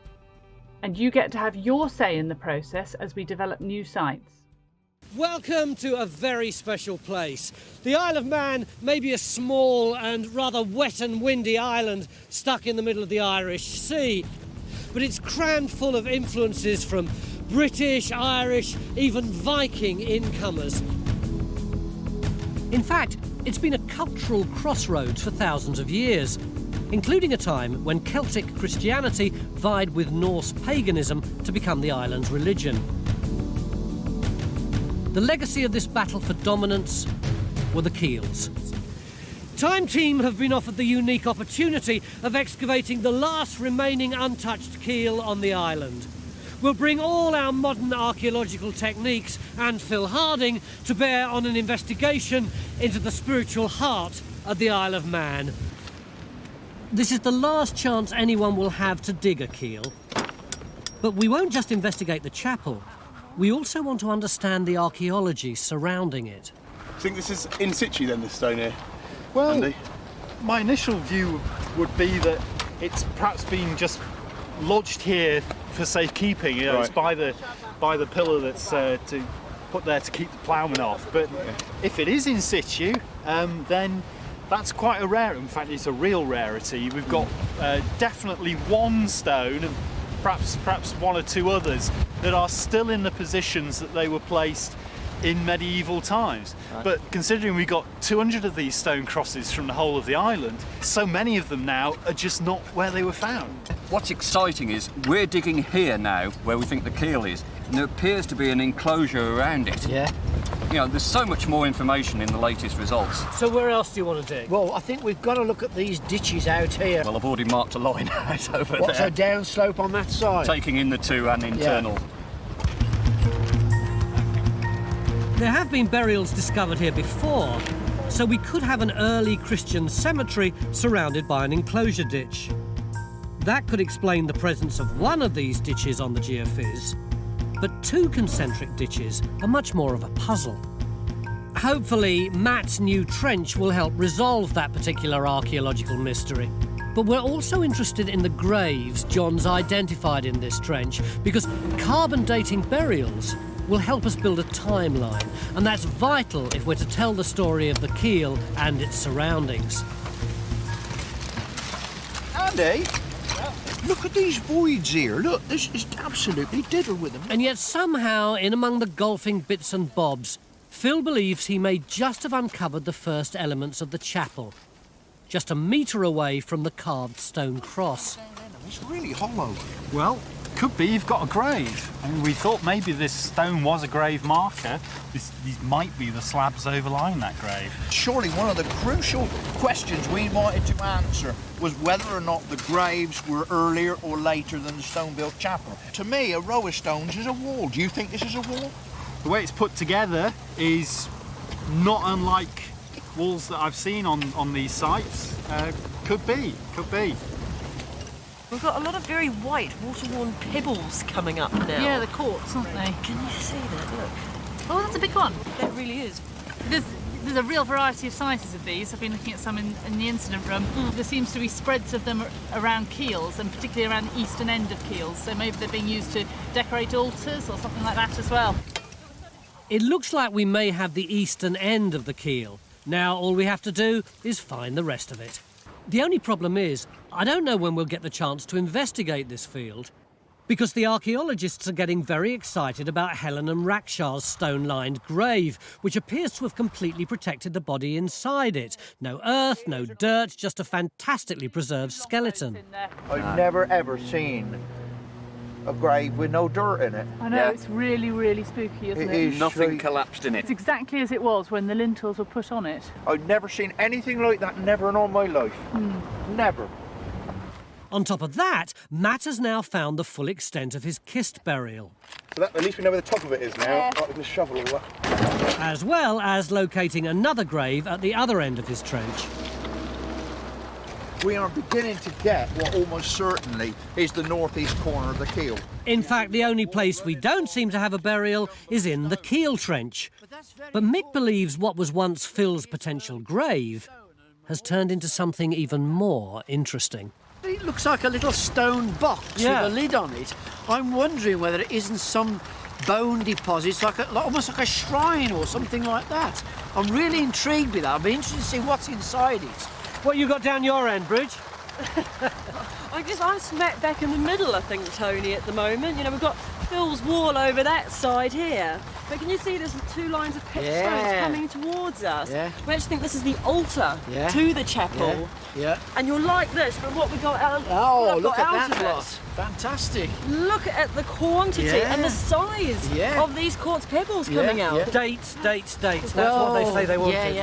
And you get to have your say in the process as we develop new sites. Welcome to a very special place. The Isle of Man may be a small and rather wet and windy island stuck in the middle of the Irish Sea, but it's crammed full of influences from British, Irish, even Viking incomers. In fact, it's been a cultural crossroads for thousands of years, including a time when Celtic Christianity vied with Norse paganism to become the island's religion. The legacy of this battle for dominance were the Keeills. Time Team have been offered the unique opportunity of excavating the last remaining untouched Keeill on the island. We'll bring all our modern archaeological techniques and Phil Harding to bear on an investigation into the spiritual heart of the Isle of Man. This is the last chance anyone will have to dig a Keeill. But we won't just investigate the chapel. We also want to understand the archaeology surrounding it. I think this is in situ then, this stone here? Well, Andy? My initial view would be that it's perhaps been just lodged here for safekeeping. You know, Right. It's by the pillar that's to put there to keep the ploughman off. But if it is in situ, then that's quite a rare. In fact, it's a real rarity. We've got definitely one stone, and perhaps one or two others that are still in the positions that they were placed in medieval times. Right. But considering we got 200 of these stone crosses from the whole of the island, so many of them now are just not where they were found. What's exciting is we're digging here now where we think the Keeill is, and there appears to be an enclosure around it. Yeah. You know, there's so much more information in the latest results. So where else do you want to dig? Well, I think we've got to look at these ditches out here. Well, I've already marked a line out over What's there. a downslope on that side? Taking in the two and internal. There have been burials discovered here before, so we could have an early Christian cemetery surrounded by an enclosure ditch. That could explain the presence of one of these ditches on the geophys, but two concentric ditches are much more of a puzzle. Hopefully, Matt's new trench will help resolve that particular archaeological mystery. But we're also interested in the graves John's identified in this trench, because carbon dating burials will help us build a timeline, and that's vital if we're to tell the story of the Keeill and its surroundings. Andy, look at these voids here. Look, this is absolutely diddled with them. And yet somehow, in among the golfing bits and bobs, Phil believes he may just have uncovered the first elements of the chapel, just a metre away from the carved stone cross. It's really hollow. Well, could be you've got a grave. I mean, we thought maybe this stone was a grave marker. These might be the slabs overlying that grave. Surely one of the crucial questions we wanted to answer was whether or not the graves were earlier or later than the stone-built chapel. To me, a row of stones is a wall. Do you think this is a wall? The way it's put together is not unlike walls that I've seen on these sites. Could be. We've got a lot of very white, water-worn pebbles coming up now. Yeah, the quartz, aren't they? Can you see that? Look. Oh, that's a big one. That really is. There's There's a real variety of sizes of these. I've been looking at some in the incident room. There seems to be spreads of them around keels, and particularly around the eastern end of keels. So maybe they're being used to decorate altars or something like that as well. It looks like we may have the eastern end of the keel. Now all we have to do is find the rest of it. The only problem is, I don't know when we'll get the chance to investigate this field, because the archaeologists are getting very excited about Helen and Rakshaw's stone-lined grave, which appears to have completely protected the body inside it. No earth, no dirt, just a fantastically preserved skeleton. I've never ever seen a grave with no dirt in it. I know, it's really, really spooky, isn't it? It is. Nothing collapsed in it. It's exactly as it was when the lintels were put on it. I've never seen anything like that, never in all my life. Never. On top of that, Matt has now found the full extent of his kist burial. So that, at least we know where the top of it is now. Right, we can shovel all that. As well as locating another grave at the other end of his trench. We are beginning to get what almost certainly is the northeast corner of the keel. In fact, the only place we don't seem to have a burial is in the Keeill trench. But Mick believes what was once Phil's potential grave has turned into something even more interesting. It looks like a little stone box with a lid on it. I'm wondering whether it isn't some bone deposits, almost like a shrine or something like that. I'm really intrigued with that. I'd be interested to see what's inside it. What you got down your end, Bridge? I'm smack back in the middle, I think, Tony, at the moment. You know, we've got Phil's wall over that side here. But can you see there's two lines of pitch stones coming towards us? Yeah. We actually think this is the altar to the chapel. Yeah. And you're like this from what we got out, look at out that of lot. it. Fantastic. Look at the quantity and the size of these quartz pebbles coming out. Dates. That's what they say they wanted.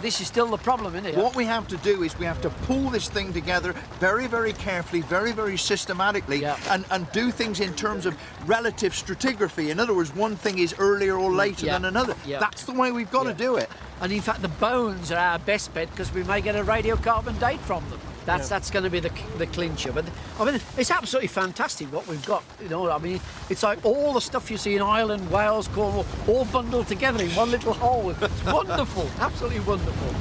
This is still the problem, isn't it? What we have to do is we have to pull this thing together very, very carefully, very, very systematically, and do things in terms of relative stratigraphy. In other words, one thing is earlier or later than another. That's the way we've got to do it. And in fact, the bones are our best bet because we may get a radiocarbon date from them. That's going to be the clincher. But I mean, it's absolutely fantastic what we've got. You know, I mean, it's like all the stuff you see in Ireland, Wales, Cornwall, all bundled together in one little hole. It's wonderful, absolutely wonderful.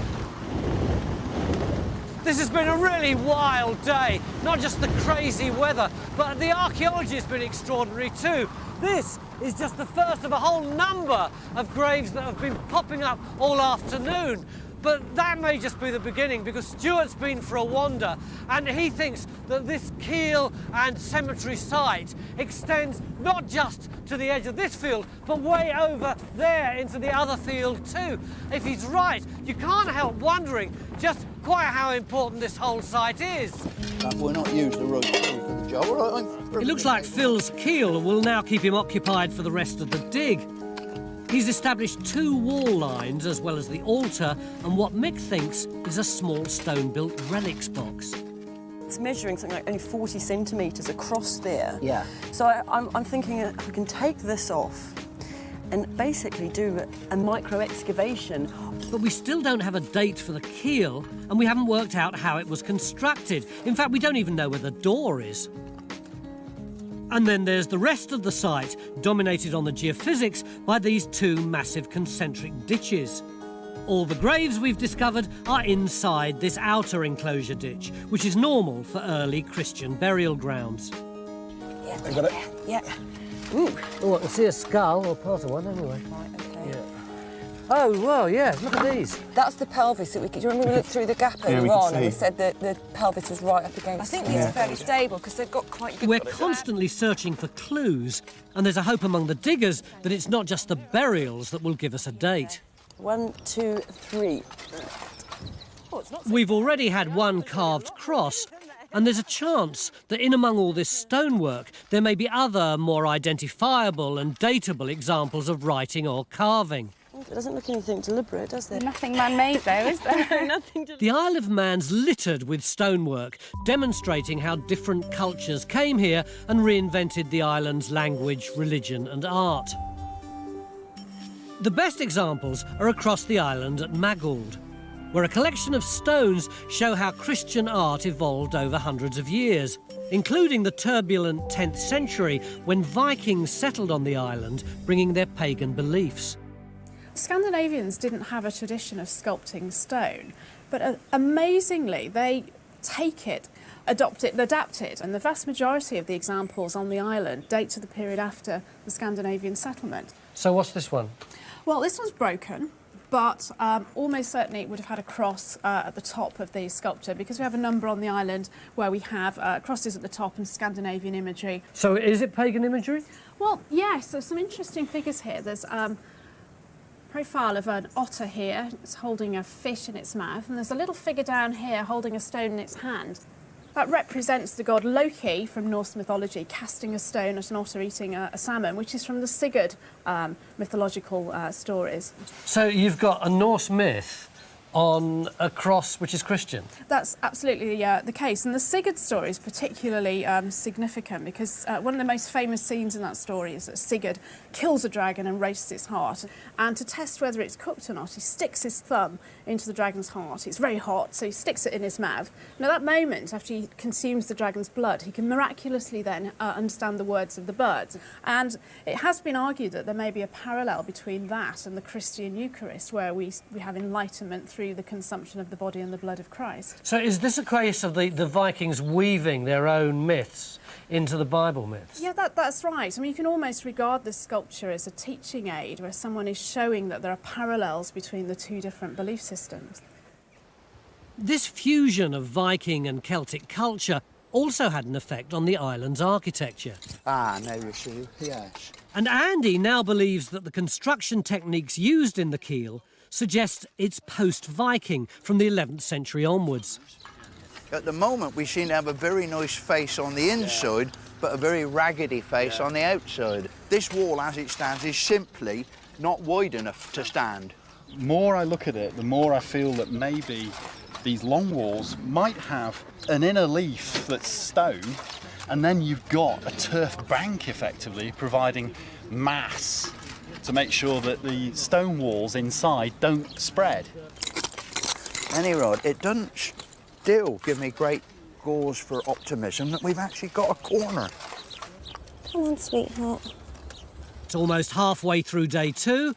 This has been a really wild day. Not just the crazy weather, but the archaeology has been extraordinary too. This is just the first of a whole number of graves that have been popping up all afternoon. But that may just be the beginning, because Stuart's been for a wander and he thinks that this Keeill and cemetery site extends not just to the edge of this field, but way over there into the other field too. If he's right, you can't help wondering just quite how important this whole site is. We're not used the right tool for the job. All right, it looks like Phil's Keeill will now keep him occupied for the rest of the dig. He's established 2 wall lines as well as the altar and what Mick thinks is a small stone-built relics box. It's measuring something like only 40 centimetres across there. Yeah. So I'm thinking if we can take this off and basically do a micro-excavation. But we still don't have a date for the Keeill, and we haven't worked out how it was constructed. In fact, we don't even know where the door is. And then there's the rest of the site, dominated on the geophysics by these 2 massive concentric ditches. All the graves we've discovered are inside this outer enclosure ditch, which is normal for early Christian burial grounds. Yeah, got it? Yeah. Ooh. Oh, I can see a skull, or part of one anyway. Right, okay. Yeah. Oh, well, yeah, look at these. That's the pelvis. Do you remember we looked through the gap earlier on and we said that the pelvis was right up against. I think these are fairly stable because they've got quite good... We're constantly searching for clues, and there's a hope among the diggers that it's not just the burials that will give us a date. 1, 2, 3. Oh, it's not so... We've already had 1 carved cross, and there's a chance that in among all this stonework there may be other more identifiable and dateable examples of writing or carving. It doesn't look anything deliberate, does there? Nothing man-made though, is there? Nothing deliberate. The Isle of Man's littered with stonework, demonstrating how different cultures came here and reinvented the island's language, religion and art. The best examples are across the island at Maguld, where a collection of stones show how Christian art evolved over hundreds of years, including the turbulent 10th century when Vikings settled on the island, bringing their pagan beliefs. Scandinavians didn't have a tradition of sculpting stone, but amazingly they take it, adopt it and adapt it, and the vast majority of the examples on the island date to the period after the Scandinavian settlement. So what's this one? Well, this one's broken, but almost certainly it would have had a cross at the top of the sculpture, because we have a number on the island where we have crosses at the top and Scandinavian imagery. So is it pagan imagery? Well, yes, there's some interesting figures here. There's profile of an otter here. It's holding a fish in its mouth, and there's a little figure down here holding a stone in its hand. That represents the god Loki from Norse mythology, casting a stone at an otter eating a salmon, which is from the Sigurd mythological stories. So you've got a Norse myth on a cross which is Christian? That's absolutely the case, and the Sigurd story is particularly significant because one of the most famous scenes in that story is that Sigurd kills a dragon and roasts its heart, and to test whether it's cooked or not, he sticks his thumb into the dragon's heart. It's very hot, so he sticks it in his mouth. Now, that moment, after he consumes the dragon's blood, he can miraculously then understand the words of the birds, and it has been argued that there may be a parallel between that and the Christian Eucharist, where we have enlightenment through the consumption of the body and the blood of Christ. So is this a case of the Vikings weaving their own myths into the Bible myths? Yeah, that's right. I mean, you can almost regard this sculpture as a teaching aid where someone is showing that there are parallels between the two different belief systems. This fusion of Viking and Celtic culture also had an effect on the island's architecture. Ah, now you see, yes. And Andy now believes that the construction techniques used in the Keeill suggest it's post-Viking from the 11th century onwards. At the moment, we seem to have a very nice face on the inside, but a very raggedy face on the outside. This wall, as it stands, is simply not wide enough to stand. The more I look at it, the more I feel that maybe these long walls might have an inner leaf that's stone, and then you've got a turf bank, effectively, providing mass to make sure that the stone walls inside don't spread. Any Rod, it doesn't still give me great cause for optimism that we've actually got a corner. Come on, sweetheart. It's almost halfway through day 2,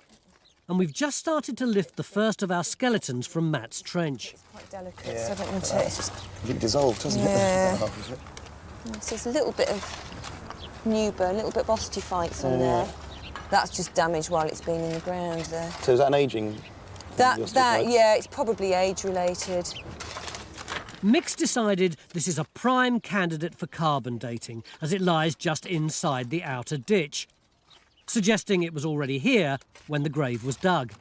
and we've just started to lift the first of our skeletons from Matt's trench. It's quite delicate, so I don't want to... It's a bit dissolved, hasn't Yeah. it? So there's a little bit of new bone, a little bit of osteophytes on there. That's just damage while it's been in the ground there. So is that an ageing? Yeah, it's probably age-related. Mix decided this is a prime candidate for carbon dating, as it lies just inside the outer ditch, suggesting it was already here when the grave was dug.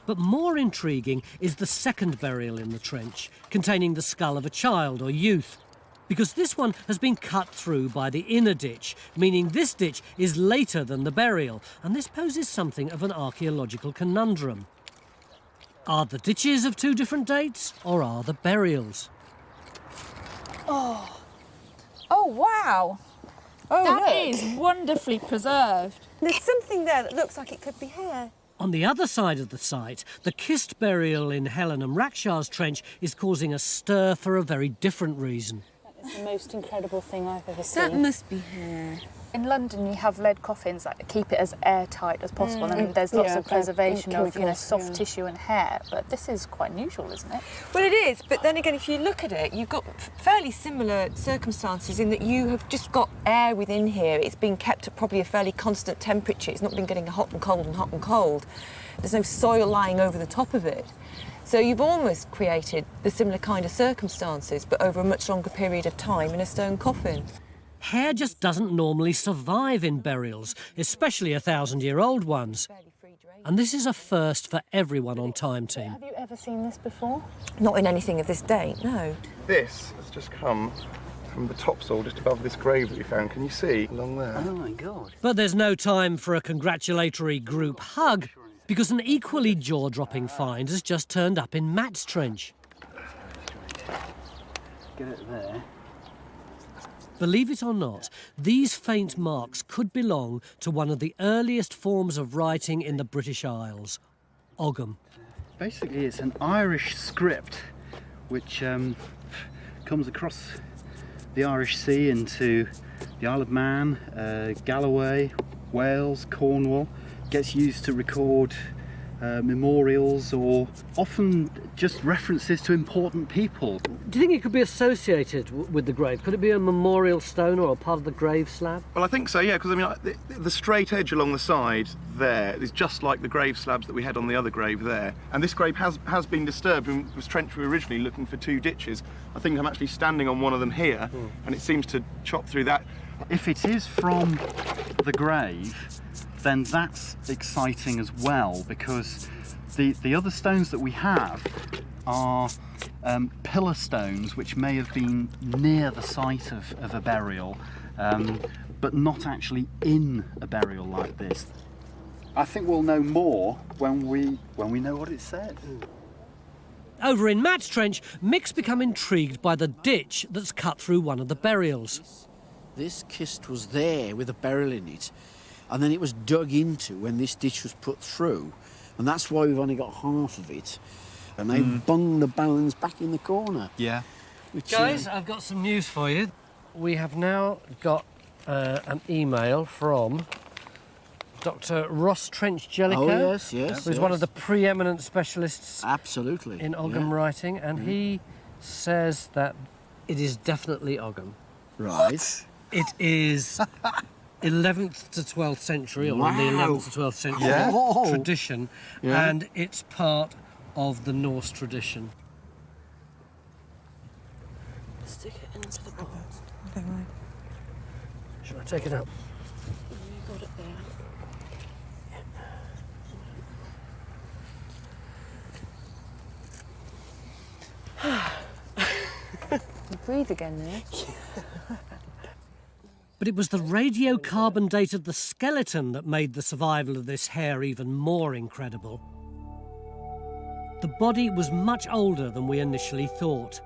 But more intriguing is the second burial in the trench, containing the skull of a child or youth, because this one has been cut through by the inner ditch, meaning this ditch is later than the burial, and this poses something of an archaeological conundrum. Are the ditches of two different dates, or are the burials? Oh wow! Oh, that look. is wonderfully preserved. There's something there that looks like it could be hair. On the other side of the site, the kist burial in Helen and Rakshaw's trench is causing a stir for a very different reason. It's the most incredible thing I've ever That seen. must be hair. In London, you have lead coffins that keep it as airtight as possible, and there's lots of preservation of soft tissue and hair. But this is quite unusual, isn't it? Well, it is, but then again, if you look at it, you've got fairly similar circumstances in that you have just got air within here. It's been kept at probably a fairly constant temperature. It's not been getting hot and cold and hot and cold. There's no soil lying over the top of it. So you've almost created the similar kind of circumstances, but over a much longer period of time in a stone coffin. Hair just doesn't normally survive in burials, especially 1,000-year-old ones. And this is a first for everyone on Time Team. Have you ever seen this before? Not in anything of this date, no. This has just come from the topsoil just above this grave that we found. Can you see along there? Oh my God. But there's no time for a congratulatory group hug, because an equally jaw-dropping find has just turned up in Matt's trench. Get it there. Believe it or not, these faint marks could belong to one of the earliest forms of writing in the British Isles, Ogham. Basically, it's an Irish script which comes across the Irish Sea into the Isle of Man, Galloway, Wales, Cornwall, gets used to record memorials or often just references to important people. Do you think it could be associated with the grave? Could it be a memorial stone or a part of the grave slab? Well, I think so, yeah, because I mean, the straight edge along the side there is just like the grave slabs that we had on the other grave there. And this grave has been disturbed and was trenched originally looking for 2 ditches. I think I'm actually standing on one of them here, and it seems to chop through that. If it is from the grave, then that's exciting as well, because the other stones that we have are pillar stones which may have been near the site of a burial, but not actually in a burial like this. I think we'll know more when we know what it says. Over in Matt's trench, Mick's become intrigued by the ditch that's cut through one of the burials. This kist was there with a burial in it, and then it was dug into when this ditch was put through, and that's why we've only got half of it. And they bung the bones back in the corner. Yeah. Guys, I've got some news for you. We have now got an email from Dr. Ross Trench-Jellicoe. Oh, yes. Who's one of the preeminent specialists absolutely in Ogham writing, and he says that it is definitely Ogham. Right. It is 11th to 12th century, or the 11th to 12th century tradition, and it's part of the Norse tradition. Stick it into the box. Okay, right. Should I take it out? You got it there. Breathe again there. But it was the radiocarbon date of the skeleton that made the survival of this hair even more incredible. The body was much older than we initially thought.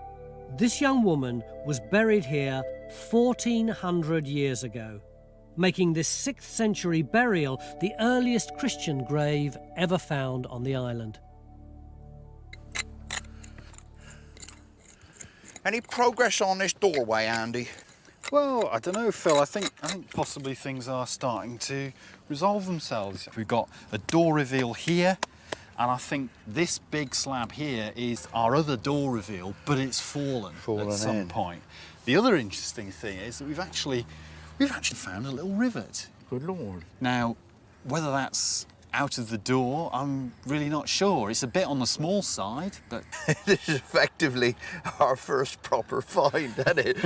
This young woman was buried here 1400 years ago, making this 6th century burial the earliest Christian grave ever found on the island. Any progress on this doorway, Andy? Well, I don't know, Phil. I think possibly things are starting to resolve themselves. We've got a door reveal here, and I think this big slab here is our other door reveal, but it's fallen at some point. The other interesting thing is that we've actually found a little rivet. Good Lord. Now, whether that's out of the door, I'm really not sure. It's a bit on the small side, but... This is effectively our first proper find, isn't it?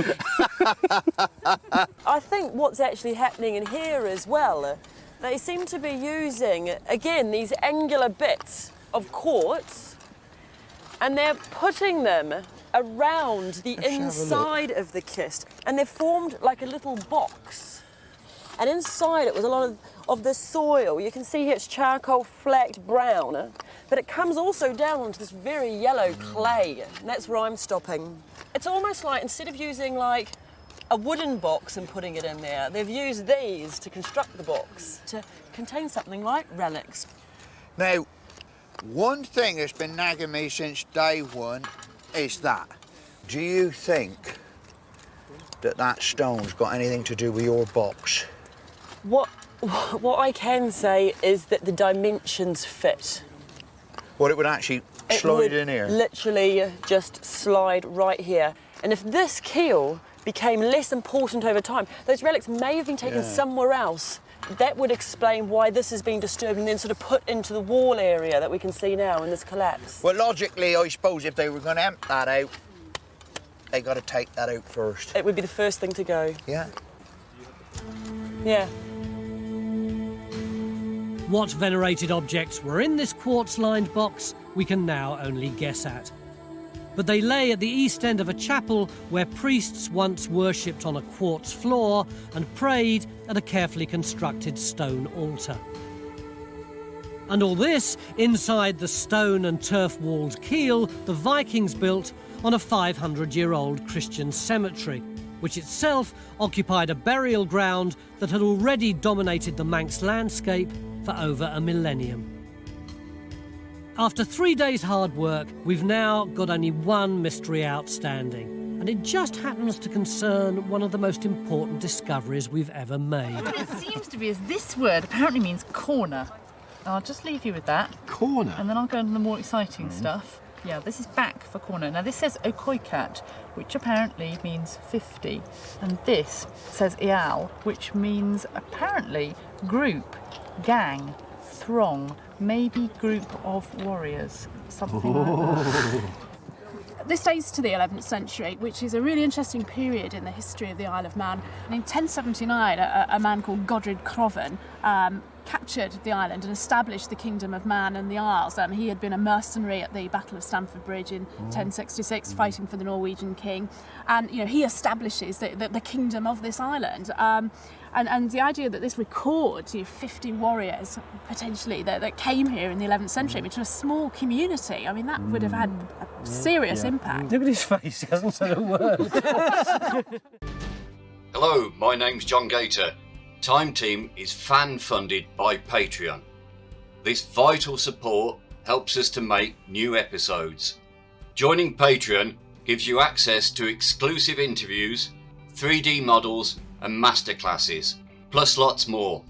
I think what's actually happening in here as well, they seem to be using, again, these angular bits of quartz, and they're putting them around the inside of the kist, and they've formed like a little box. And inside it was a lot of the soil. You can see here it's charcoal flecked brown, but it comes also down onto this very yellow clay, and that's where I'm stopping. It's almost like instead of using like a wooden box and putting it in there, they've used these to construct the box to contain something like relics. Now, one thing that's been nagging me since day one is that. Do you think that stone's got anything to do with your box? What I can say is that the dimensions fit. Well, it would actually slide in here. Literally just slide right here. And if this Keeill became less important over time, those relics may have been taken somewhere else. That would explain why this has been disturbed and then sort of put into the wall area that we can see now in this collapse. Well, logically, I suppose if they were going to empty that out, they got to take that out first. It would be the first thing to go. Yeah. Yeah. What venerated objects were in this quartz-lined box, we can now only guess at. But they lay at the east end of a chapel where priests once worshipped on a quartz floor and prayed at a carefully constructed stone altar. And all this inside the stone and turf-walled Keeill the Vikings built on a 500-year-old Christian cemetery, which itself occupied a burial ground that had already dominated the Manx landscape for over a millennium. After 3 days' hard work, we've now got only one mystery outstanding, and it just happens to concern one of the most important discoveries we've ever made. It seems to be as this word apparently means corner. I'll just leave you with that. Corner? And then I'll go into the more exciting stuff. Yeah, this is back for corner. Now this says Okoikat, which apparently means 50. And this says Ial, which means apparently group, gang, throng, maybe group of warriors, something like that. This dates to the 11th century, which is a really interesting period in the history of the Isle of Man. And in 1079, a man called Godred Crovan captured the island and established the Kingdom of Man and the Isles. He had been a mercenary at the Battle of Stamford Bridge in 1066, fighting for the Norwegian king. And he establishes the kingdom of this island. And the idea that this records 50 warriors, potentially, that came here in the 11th century, which was a small community, I mean, that would have had a serious impact. Look at his face, he hasn't said a word. Hello, my name's John Gator. Time Team is fan-funded by Patreon. This vital support helps us to make new episodes. Joining Patreon gives you access to exclusive interviews, 3D models and masterclasses, plus lots more.